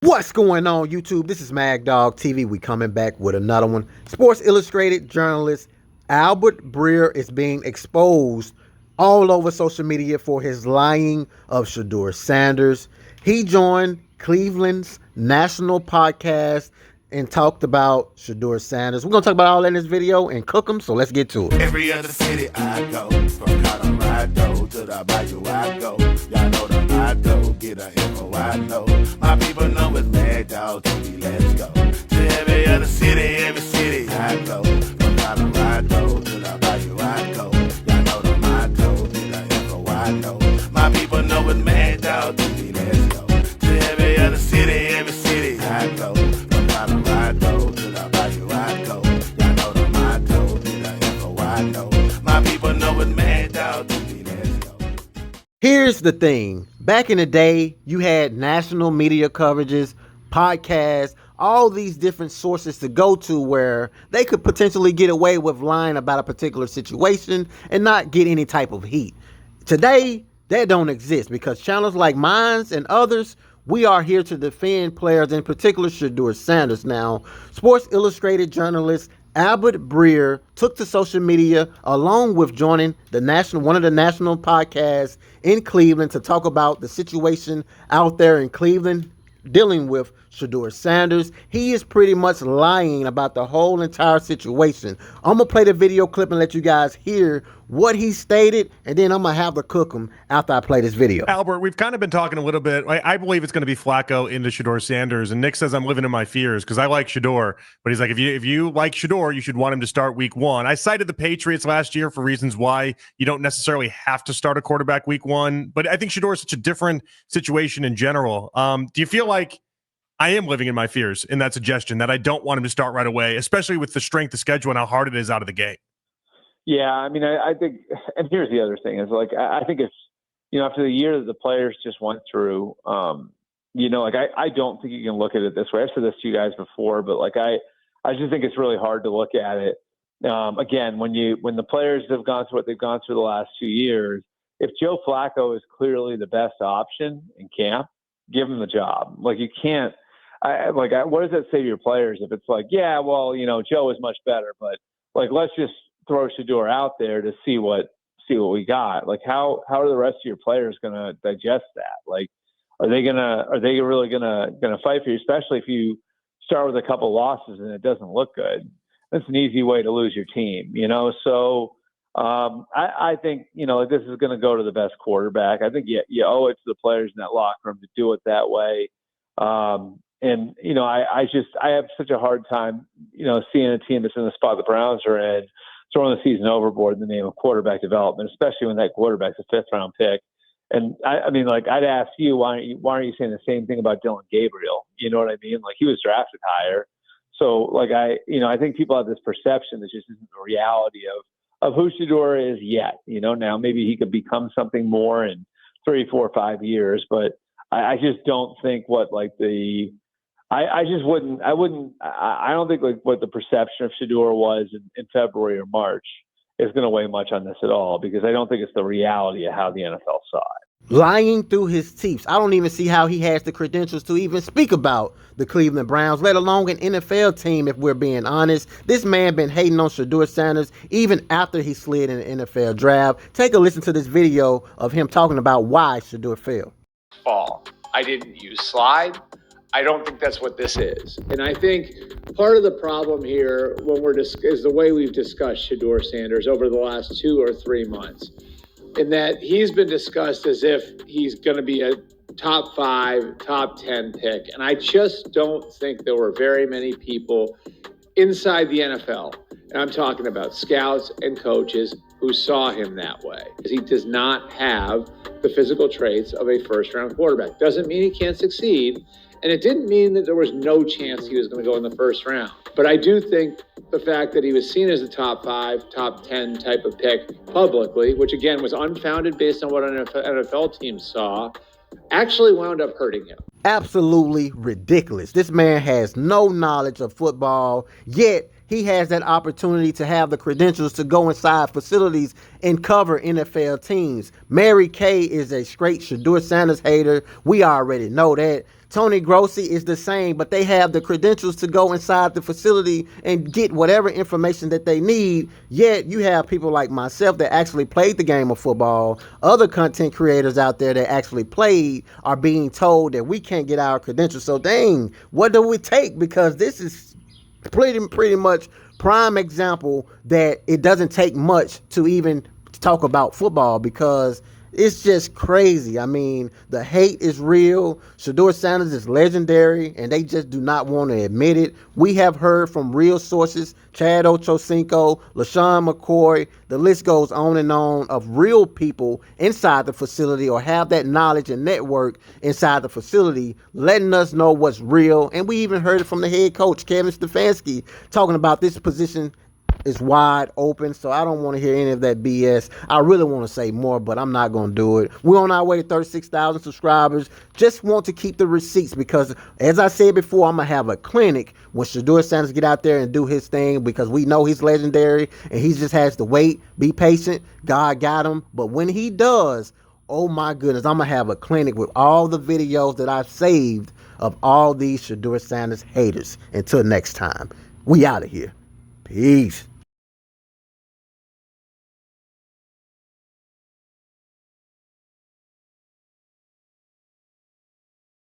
What's going on, YouTube? This is Mag Dog TV. We coming back with another one. Sports Illustrated journalist Albert Breer is being exposed all over social media for his lying of Shedeur Sanders. He joined Cleveland's national podcast and talked about Shedeur Sanders. We're going to talk about all that in this video and cook them, so let's get to it. Every other city I go, from Colorado to the Bayou I go. Y'all know the motto, get a info I know. My people know it's Mad Dog TV, let's go. To every other city I go. From Colorado to the Bayou I go. Y'all know the motto, get a info I know. My people know it's Mad Dog TV, let's go. To every other city I go. From Colorado to the Bayou I go. Y'all know the motto, get a info I know. My people know it's Mad Dog TV, let's go. Here's the thing. Back in the day, you had national media coverages, podcasts, all these different sources to go to where they could potentially get away with lying about a particular situation and not get any type of heat. Today, that don't exist because channels like mine and others, we are here to defend players, in particular Shedeur Sanders. Now, Sports Illustrated journalist Albert Breer took to social media along with joining one of the national podcasts in Cleveland to talk about the situation out there in Cleveland dealing with Shedeur Sanders. He is pretty much lying about the whole entire situation. I'm going to play the video clip and let you guys hear what he stated, and then I'm going to have to cook him after I play this video. Albert, we've kind of been talking a little bit. I believe it's going to be Flacco into Shedeur Sanders, and Nick says I'm living in my fears because I like Shedeur, but he's like, if you like Shedeur, you should want him to start week one. I cited the Patriots last year for reasons why you don't necessarily have to start a quarterback week one, but I think Shedeur is such a different situation in general. Do you feel like I am living in my fears in that suggestion that I don't want him to start right away, especially with the strength of schedule and how hard it is out of the gate? Yeah, I mean, I think, and here's the other thing is like, I think it's, after the year that the players just went through, I don't think you can look at it this way. I've said this to you guys before, but like, I just think it's really hard to look at it. Again, when the players have gone through what they've gone through the last 2 years, if Joe Flacco is clearly the best option in camp, give him the job. Like you can't, what does that say to your players if it's like, yeah, well, Joe is much better, but like, let's just throw Shedeur out there to see what we got. Like how are the rest of your players going to digest that? Like, are they really going to fight for you, especially if you start with a couple losses and it doesn't look good? That's an easy way to lose your team, So I think, this is going to go to the best quarterback. I think you owe it to the players in that locker room to do it that way. I have such a hard time, seeing a team that's in the spot the Browns are in, throwing the season overboard in the name of quarterback development, especially when that quarterback's a fifth-round pick. And I'd ask you, why aren't you saying the same thing about Dylan Gabriel? You know what I mean? Like he was drafted higher. So I think people have this perception that just isn't the reality of who Shedeur is yet. Now maybe he could become something more in 3, 4, 5 years, but I just don't think I don't think like what the perception of Shedeur was in February or March is going to weigh much on this at all, because I don't think it's the reality of how the NFL saw it. Lying through his teeth. I don't even see how he has the credentials to even speak about the Cleveland Browns, let alone an NFL team, if we're being honest. This man been hating on Shedeur Sanders even after he slid in the NFL draft. Take a listen to this video of him talking about why Shedeur failed. I didn't use slide. I don't think that's what this is. And I think part of the problem here is the way we've discussed Shedeur Sanders over the last 2 or 3 months, in that he's been discussed as if he's going to be a top 5, top 10 pick. And I just don't think there were very many people inside the NFL, and I'm talking about scouts and coaches, who saw him that way. He does not have the physical traits of a first-round quarterback. Doesn't mean he can't succeed, and it didn't mean that there was no chance he was going to go in the first round. But I do think the fact that he was seen as a top 5, top 10 type of pick publicly, which again was unfounded based on what NFL teams saw, actually wound up hurting him. Absolutely ridiculous. This man has no knowledge of football, yet he has that opportunity to have the credentials to go inside facilities and cover NFL teams. Mary Kay is a straight Shedeur Sanders hater. We already know that. Tony Grossi is the same, but they have the credentials to go inside the facility and get whatever information that they need. Yet you have people like myself that actually played the game of football, other content creators out there that actually played are being told that we can't get our credentials. So dang, what do we take? Because this is pretty much prime example that it doesn't take much to even talk about football, because it's just crazy. I mean, the hate is real. Shedeur Sanders is legendary, and they just do not want to admit it. We have heard from real sources, Chad Ochocinco, LaShawn McCoy, the list goes on and on, of real people inside the facility or have that knowledge and network inside the facility, letting us know what's real. And we even heard it from the head coach, Kevin Stefanski, talking about this position is wide open. So I don't want to hear any of that BS. I really want to say more, but I'm not going to do it. We're on our way to 36,000 subscribers. Just want to keep the receipts, because as I said before, I'm going to have a clinic when Shedeur Sanders get out there and do his thing, because we know he's legendary and he just has to wait, be patient. God got him. But when he does, oh my goodness, I'm going to have a clinic with all the videos that I've saved of all these Shedeur Sanders haters. Until next time, we out of here. Peace.